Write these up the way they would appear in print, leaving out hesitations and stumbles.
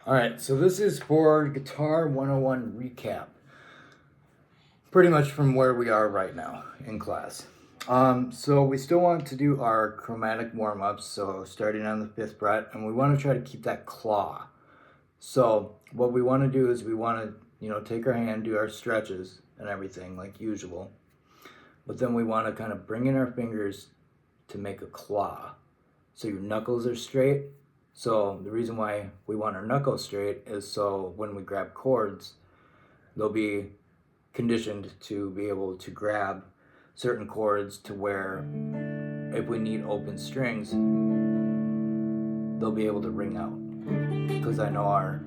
Alright, so this is for Guitar 101 recap. Pretty much from where we are right now in class. So we still want to do our chromatic warm-ups, so starting on the 5th fret, and we want to try to keep that claw. So what we want to do is we want to, take our hand, do our stretches and everything like usual. But then we want to kind of bring in our fingers to make a claw. So your knuckles are straight. So the reason why we want our knuckles straight is so when we grab chords, they'll be conditioned to be able to grab certain chords to where if we need open strings, they'll be able to ring out. Because I know our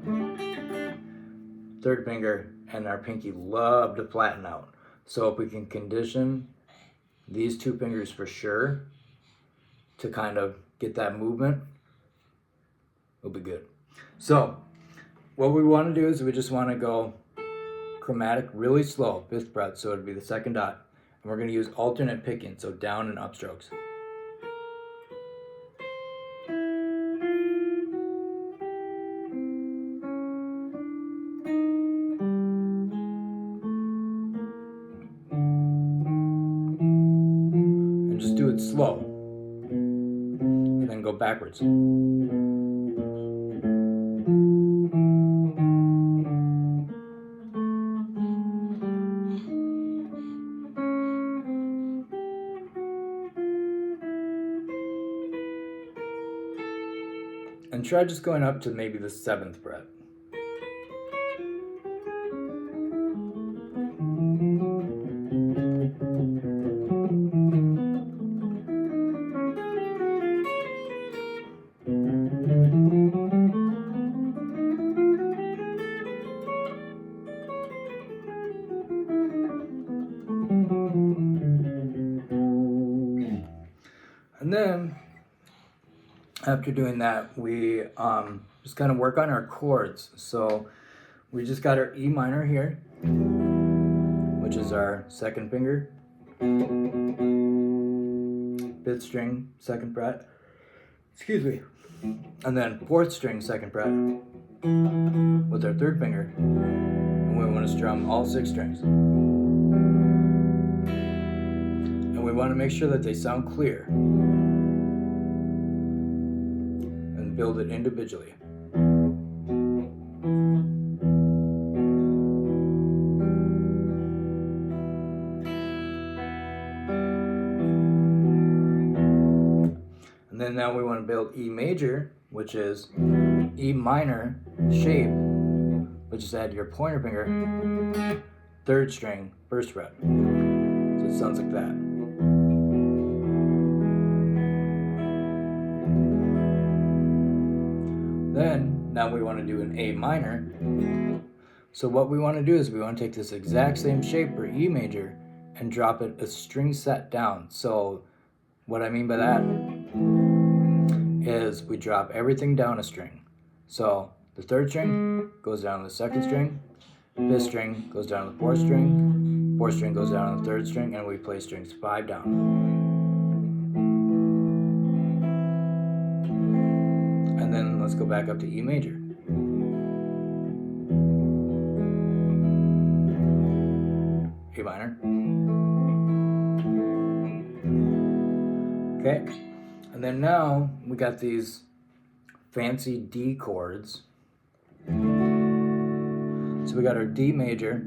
third finger and our pinky love to flatten out. So if we can condition these two fingers for sure to kind of get that movement, it'll be good. So what we want to do is we just want to go chromatic really slow, 5th fret, so it'd be the 2nd dot. And we're going to use alternate picking, so down and up strokes. And just do it slow. And then go backwards. And try just going up to maybe the 7th fret. And then after doing that, we just kind of work on our chords. So we just got our E minor here, which is our 2nd finger, 5th string, 2nd fret, excuse me, and then 4th string, 2nd fret, with our 3rd finger, and we want to strum all 6 strings. And we want to make sure that they sound clear. Build it individually. And then now we want to build E major, which is E minor shape, which is add your pointer finger, 3rd string, 1st fret. So it sounds like that. Then, now we want to do an A minor. So what we want to do is we want to take this exact same shape for E major and drop it a string set down. So what I mean by that is we drop everything down a string. So the 3rd string goes down to the 2nd string, 5th string goes down to the 4th string, 4th string goes down to the 3rd string, and we play strings 5 down. And then let's go back up to E major. A minor. Okay, and then now we got these fancy D chords. So we got our D major,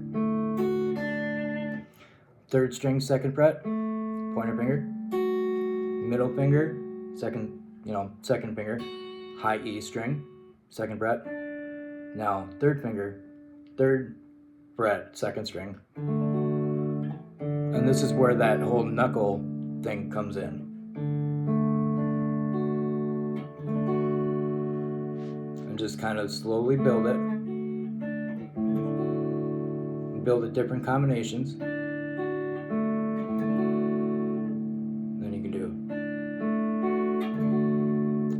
3rd string, 2nd fret, pointer finger, middle finger, 2nd finger, high E string, 2nd fret. Now 3rd finger, 3rd fret, 2nd string. And this is where that whole knuckle thing comes in. And just kind of slowly build it. Build it different combinations. Then you can do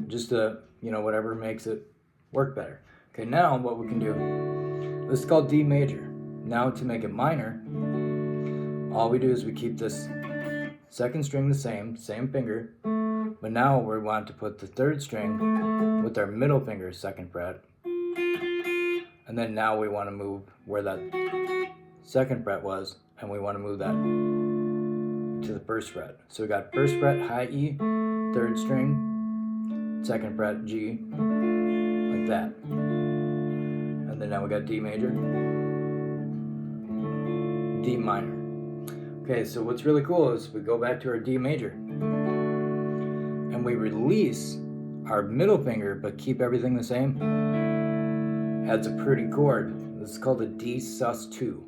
just whatever makes it work better. Okay, now what we can do, this is called D major. Now to make it minor, all we do is we keep this 2nd string the same finger, but now we want to put the 3rd string with our middle finger, 2nd fret, And then now we want to move where that second fret was, and we want to move that to the first fret. So we got first fret high E, third string, second fret G, like that. And then now we got D major, D minor. Okay, so what's really cool is we go back to our D major and we release our middle finger but keep everything the same. Adds a pretty chord. This is called a D sus2.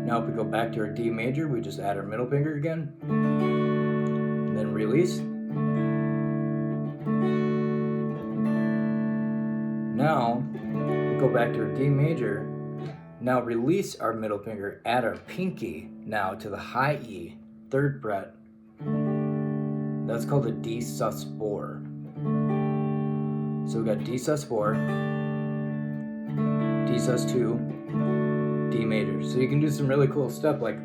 Now if we go back to our D major, we just add our middle finger again, and then release. Now we go back to our D major. Now release our middle finger, add our pinky now to the high E, third fret. That's called a D sus4. So we got D sus4, D sus2, D major. So you can do some really cool stuff like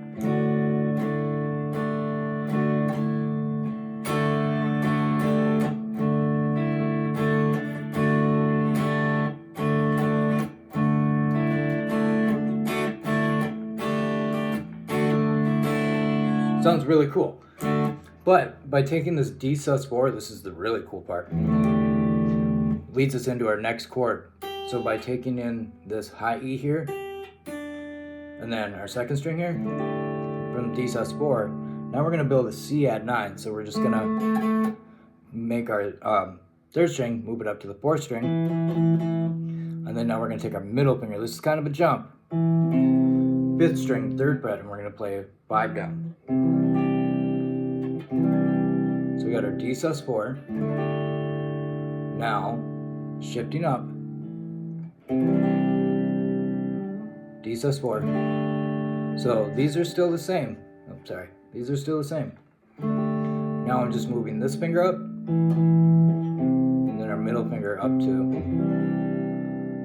sounds really cool. But by taking this D sus4, this is the really cool part, leads us into our next chord. So by taking in this high E here, and then our second string here, from D sus4, now we're gonna build a C add 9. So we're just gonna make our third string, move it up to the fourth string, and then now we're gonna take our middle finger. This is kind of a jump. Fifth string, third fret, and we're gonna play 5 down. So we got our D sus4. Now, shifting up, D sus4. So these are still the same. Oh, sorry, these are still the same. Now I'm just moving this finger up, and then our middle finger up too.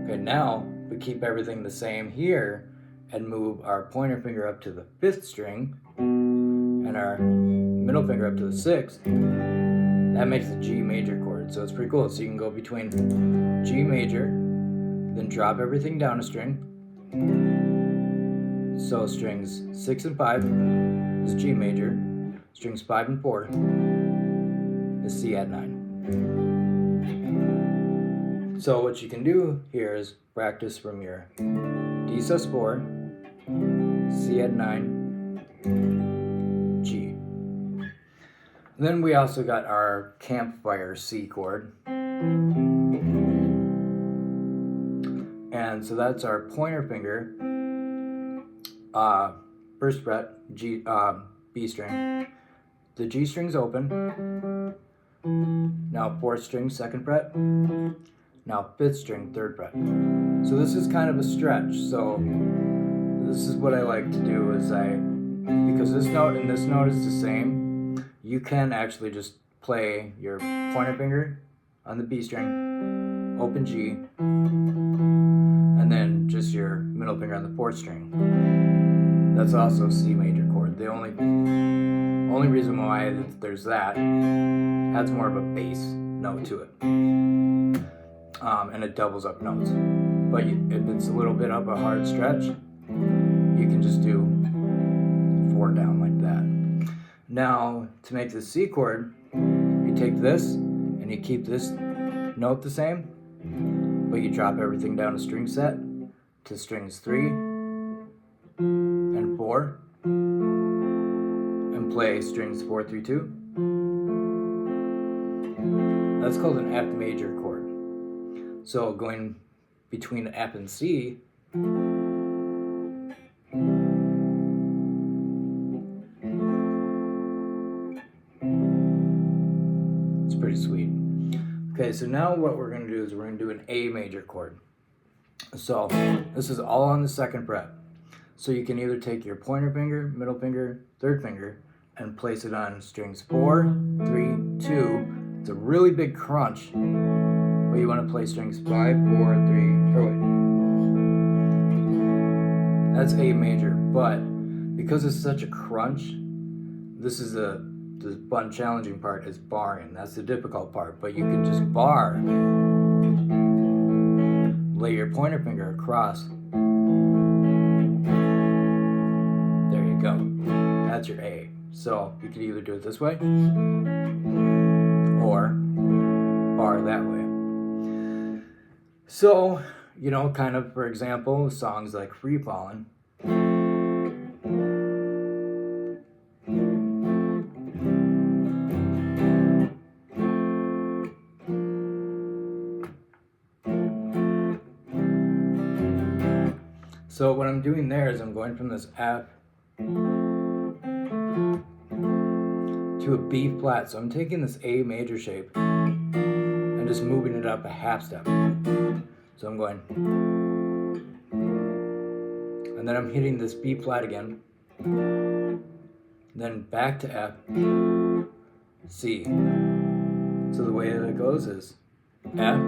Okay, now we keep everything the same here, and move our pointer finger up to the fifth string, and our middle finger up to the sixth. That makes the G major chord, so it's pretty cool. So you can go between G major, then drop everything down a string. So strings 6 and 5 is G major, strings 5 and 4 is C add 9. So what you can do here is practice from your D sus4, C add 9, G. Then we also got our campfire C chord. And so that's our pointer finger, first fret, G, B string. The G string's open. Now fourth string, second fret. Now fifth string, third fret. So this is kind of a stretch. So this is what I like to do is because this note and this note is the same, you can actually just play your pointer finger on the B string, open G, and then just your middle finger on the fourth string. That's also C major chord. The only reason why there's that, adds more of a bass note to it, and it doubles up notes. But if it's a little bit of a hard stretch, you can just do 4 down like that. Now, to make the C chord, you take this and you keep this note the same, but you drop everything down a string set to strings 3 and 4, and play strings 4, 3, 2. That's called an F major chord. So going between F and C, it's pretty sweet. Okay, so now what we're going to do is we're going to do an A major chord. So this is all on the second fret. So you can either take your pointer finger, middle finger, third finger, and place it on strings 4, 3, 2. It's a really big crunch, but you want to play strings 5, 4, 3, or wait. That's A major, but because it's such a crunch, this is the fun, challenging part is barring. That's the difficult part, but you can just bar lay your pointer finger across. There you go. That's your A. So you could either do it this way or bar that way. So, you know, kind of, for example, songs like Free Fallin'. So what I'm doing there is I'm going from this F to a B flat. So I'm taking this A major shape and just moving it up a half step. So I'm going, and then I'm hitting this B flat again, then back to F, C. So the way that it goes is F,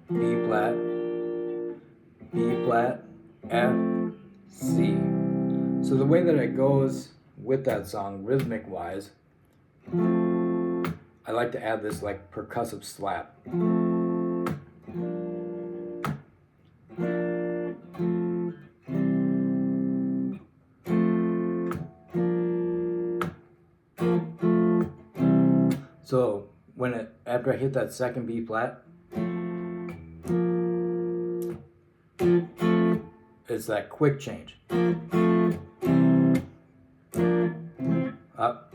B flat, F, C. So the way that it goes with that song, rhythmic wise, I like to add this like percussive slap. So after I hit that second B flat, it's that quick change. Up.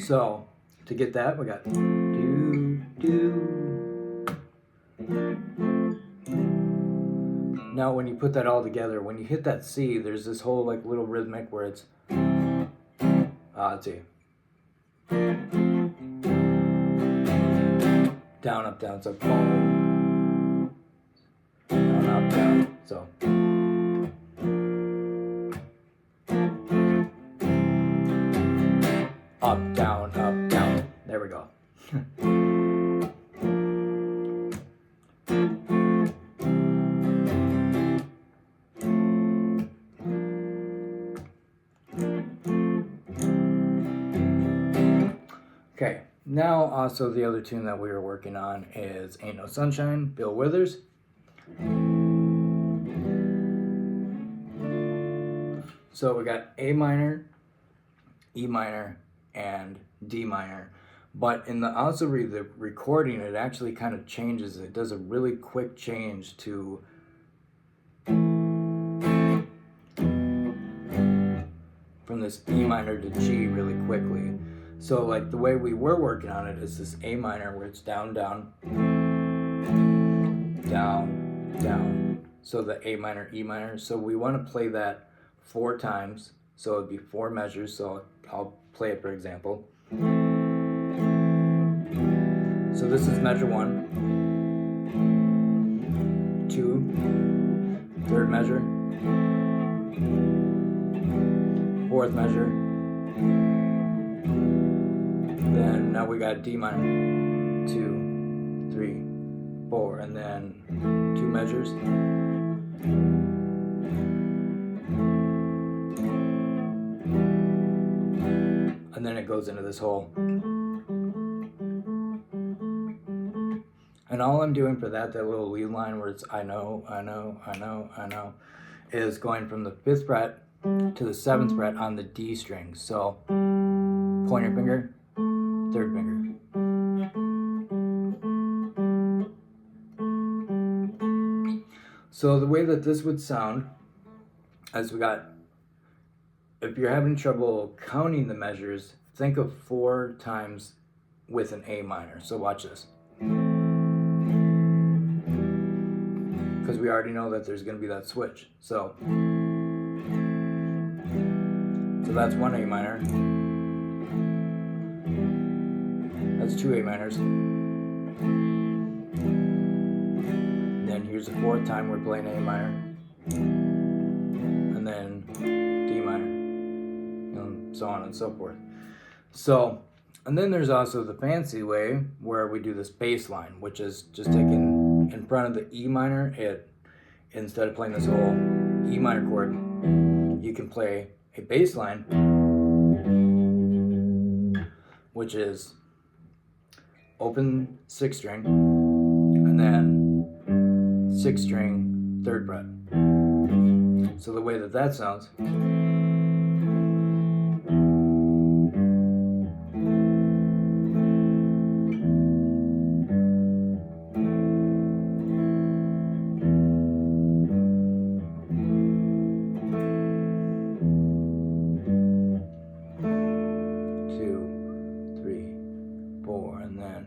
So to get that, we got do, do. Now when you put that all together, when you hit that C, there's this whole like little rhythmic where it's let's see. Down, up, down, so boom. Down, up, down, so. Up, down, up, down. There we go. Okay, now also the other tune that we were working on is Ain't No Sunshine, Bill Withers. So we got A minor, E minor, and D minor. But in the the recording, it actually kind of changes. It does a really quick change to from this E minor to G really quickly. So like the way we were working on it is this A minor where it's down, down, down, down. So the A minor, E minor. So we want to play that 4 times. So it'd be 4 measures. So I'll play it for example. So this is measure 1, 2, 3rd measure, 4th measure. Then now we got D minor, 2, 3, 4, and then 2 measures. And then it goes into this whole. And all I'm doing for that little lead line where it's I know, I know, I know, I know, is going from the 5th fret to the 7th fret on the D string. So pointer finger, 3rd finger. So the way that this would sound, as we got, if you're having trouble counting the measures, think of 4 times with an A minor. So watch this. Because we already know that there's going to be that switch. So that's 1 A minor. That's 2 A minors. Then here's the 4th time we're playing A minor. And then D minor. And so on and so forth. So, and then there's also the fancy way where we do this bass line, which is just taking in front of the E minor, instead of playing this whole E minor chord, you can play a bass line, which is open 6th string, and then 6th string, 3rd fret. So the way that that sounds. 2, 3, 4, and then.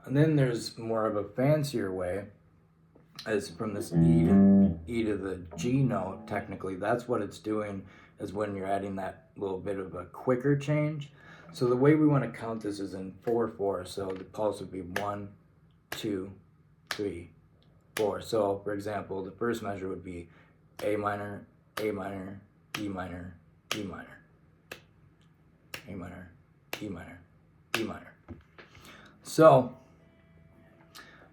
And then there's more of a fancier way, is from this E to the G note. Technically, that's what it's doing, is when you're adding that little bit of a quicker change. So the way we want to count this is in 4/4. So the pulse would be 1, 2, 3, 4. So for example, the first measure would be A minor, A minor, E minor, E minor, A minor, E minor, E minor. So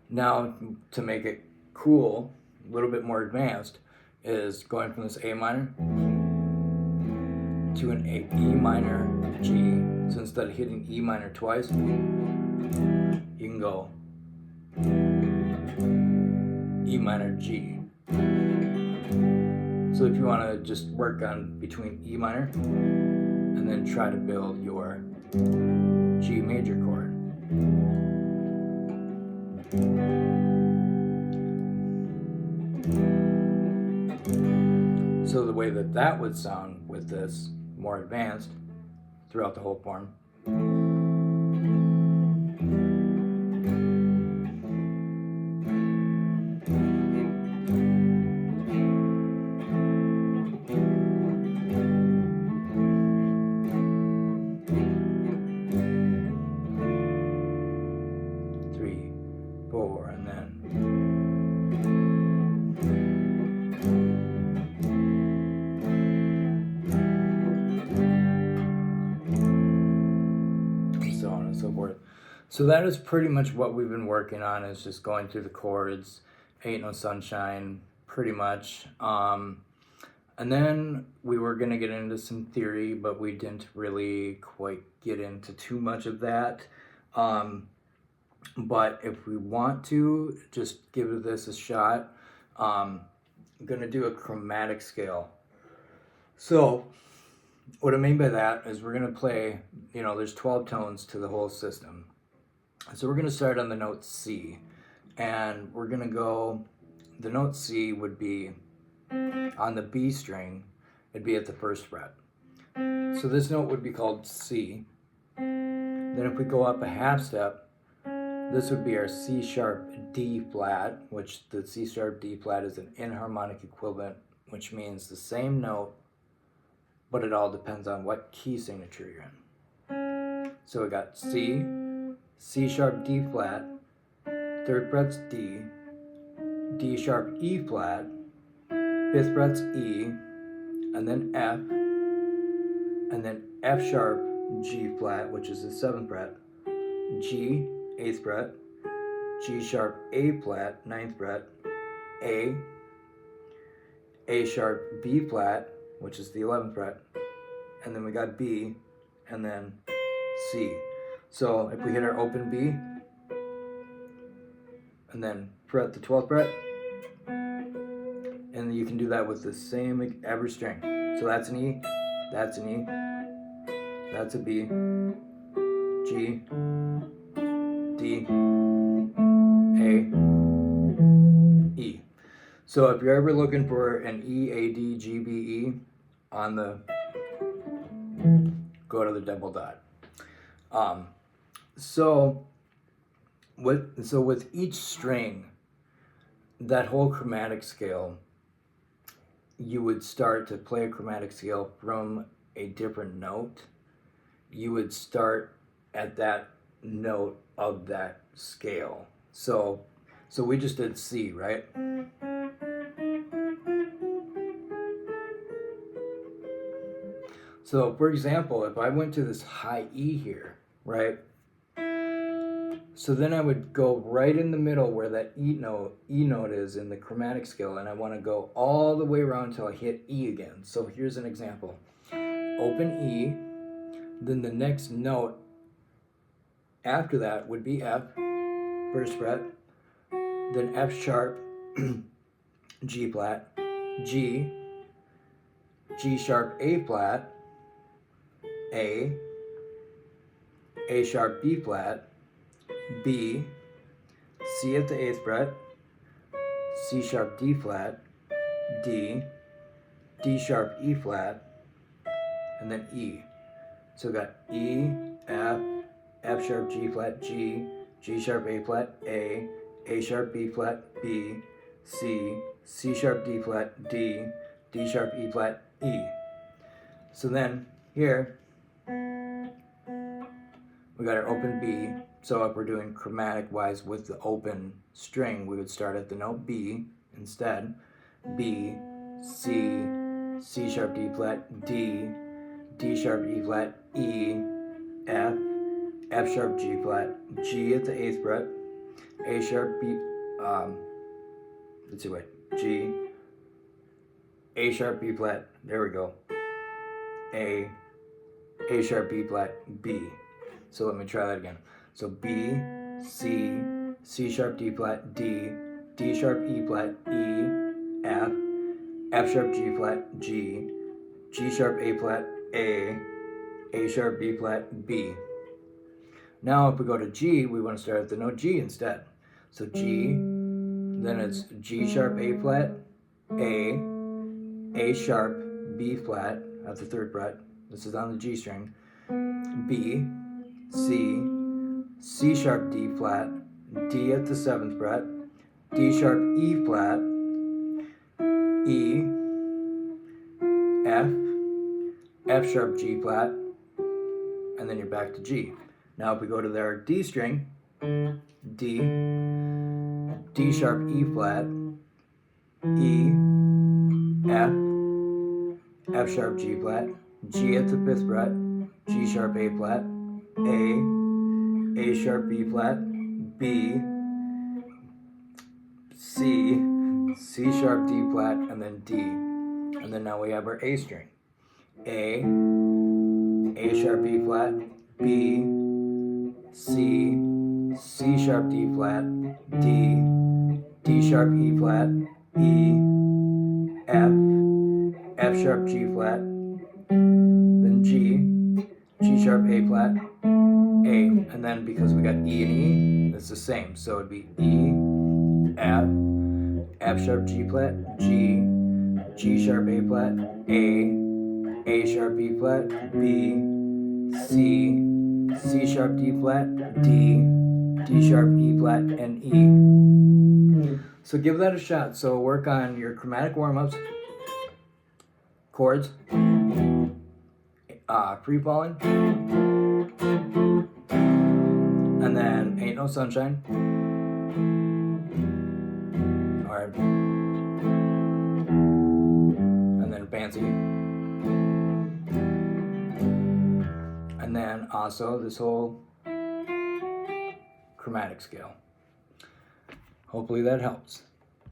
now to make it cool, a little bit more advanced, is going from this A minor to an E minor G. So instead of hitting E minor twice, you can go E minor G. So if you want to just work on between E minor and then try to build your G major chord. So the way that that would sound with this more advanced throughout the whole form. 3, 4, and then. So on and so forth. So that is pretty much what we've been working on, is just going through the chords, Ain't No Sunshine, pretty much. And then we were going to get into some theory, but we didn't really quite get into too much of that. But if we want to, just give this a shot. I'm going to do a chromatic scale. So what I mean by that is we're going to play, there's 12 tones to the whole system. So we're going to start on the note C. And we're going to go, the note C would be on the B string, it'd be at the 1st fret. So this note would be called C. Then if we go up a half step, this would be our C sharp D flat, which the C sharp D flat is an inharmonic equivalent, which means the same note, but it all depends on what key signature you're in. So we got C, C sharp D flat, 3rd fret's D, D sharp E flat, 5th fret's E, and then F, and then F sharp G flat, which is the 7th fret, G, 8th fret, G sharp A flat, 9th fret, A sharp B flat, which is the 11th fret, and then we got B, and then C. So if we hit our open B, and then fret the 12th fret, and you can do that with the same every string. So that's an E, that's an E, that's a B, G, D, A, E. So if you're ever looking for an E, A, D, G, B, E on the, go to the double dot. So with each string, that whole chromatic scale, you would start to play a chromatic scale from a different note. You would start at that note of that scale. So we just did C, right? So for example, if I went to this high E here, right? So then I would go right in the middle where that E note is in the chromatic scale, and I want to go all the way around until I hit E again. So here's an example. Open E, then the next note after that would be F, first fret, then F sharp, G flat, G, G sharp, A flat, A sharp, B flat, B, C at the 8th fret, C sharp, D flat, D, D sharp, E flat, and then E. So we got E, F, F sharp, G flat, G, G sharp, A flat, A sharp, B flat, B, C, C sharp, D flat, D, D sharp, E flat, E. So then here we got our open B. So if we're doing chromatic wise with the open string, we would start at the note B instead. B, C, C sharp, D flat, D, D sharp, E flat, E, F, F sharp, G flat, G at the 8th fret, A sharp, B, let's see, wait, G, A sharp, B flat, there we go, A sharp, B flat, B. So let me try that again. So B, C, C sharp, D flat, D, D sharp, E flat, E, F, F sharp, G flat, G, G sharp, A flat, A sharp, B flat, B. Now if we go to G, we want to start at the note G instead. So G, then it's G sharp, A flat, A sharp, B flat at the 3rd fret. This is on the G string. B, C, C sharp, D flat, D at the 7th fret, D sharp, E flat, E, F sharp, G flat, and then you're back to G. Now if we go to their D string, D, D sharp, E flat, E, F sharp, G flat, G at the 5th fret, G sharp, A flat, A sharp, B flat, B, C, C sharp, D flat, and then D. And then now we have our A string. A sharp, B flat, B, C, C sharp, D flat, D, D sharp, E flat, E, F sharp, G flat, then G, G sharp, A flat, A, and then because we got E and E, it's the same. So it'd be E, F sharp, G flat, G, G sharp, A flat, A sharp, B flat, B, C, C sharp, D flat, D, D sharp, E flat, and E. So give that a shot. So work on your chromatic warm-ups, chords, free falling, and then Ain't No Sunshine. Alright. And then Fancy. And then also this whole chromatic scale. Hopefully that helps.